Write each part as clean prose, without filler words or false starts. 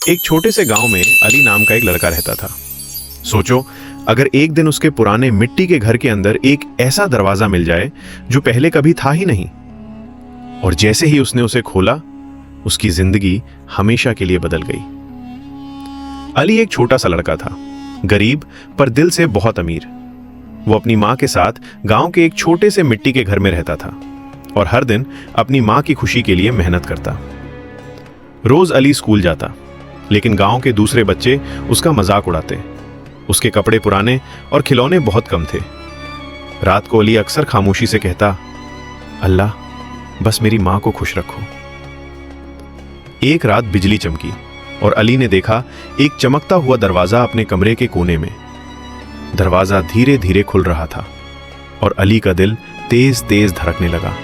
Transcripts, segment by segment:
एक छोटे से गांव में अली नाम का एक लड़का रहता था। सोचो, अगर एक दिन उसके पुराने मिट्टी के घर के अंदर एक ऐसा दरवाजा मिल जाए जो पहले कभी था ही नहीं, और जैसे ही उसने उसे खोला, उसकी जिंदगी हमेशा के लिए बदल गई। अली एक छोटा सा लड़का था, गरीब पर दिल से बहुत अमीर। वो अपनी माँ के साथ गांव के एक छोटे से मिट्टी के घर में रहता था और हर दिन अपनी माँ की खुशी के लिए मेहनत करता। रोज अली स्कूल जाता, लेकिन गांव के दूसरे बच्चे उसका मजाक उड़ाते। उसके कपड़े पुराने और खिलौने बहुत कम थे। रात को अली अक्सर खामोशी से कहता, अल्लाह, बस मेरी मां को खुश रखो। एक रात बिजली चमकी और अली ने देखा एक चमकता हुआ दरवाजा अपने कमरे के कोने में। दरवाजा धीरे धीरे खुल रहा था और अली का दिल तेज तेज धड़कने लगा।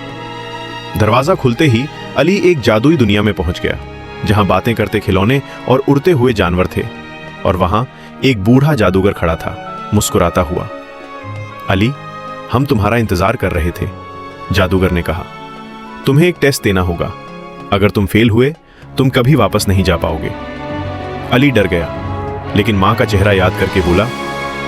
दरवाजा खुलते ही अली एक जादुई दुनिया में पहुंच गया, जहां बातें करते खिलौने और उड़ते हुए जानवर थे, और वहां एक बूढ़ा जादूगर खड़ा था, मुस्कुराता हुआ। अली, हम तुम्हारा इंतजार कर रहे थे, जादूगर ने कहा। तुम्हें एक टेस्ट देना होगा। अगर तुम फेल हुए, तुम कभी वापस नहीं जा पाओगे। अली डर गया, लेकिन मां का चेहरा याद करके बोला,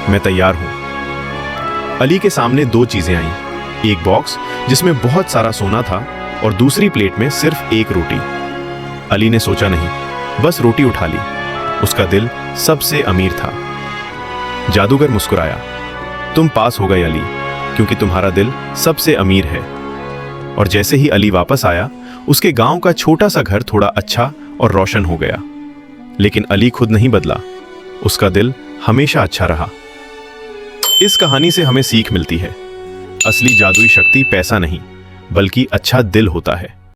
मैं तैयार हूं। अली के सामने दो चीजें आईं, एक बॉक्स जिसमें बहुत सारा सोना था और दूसरी प्लेट में सिर्फ एक रोटी। अली ने सोचा नहीं, बस रोटी उठा ली। उसका दिल सबसे अमीर था। जादूगर मुस्कुराया, तुम पास हो गए अली, क्योंकि तुम्हारा दिल सबसे अमीर है। और जैसे ही अली वापस आया, उसके गांव का छोटा सा घर थोड़ा अच्छा और रोशन हो गया। लेकिन अली खुद नहीं बदला, उसका दिल हमेशा अच्छा रहा। इस कहानी से हमें सीख मिलती है, असली जादुई शक्ति पैसा नहीं, बल्कि अच्छा दिल होता है।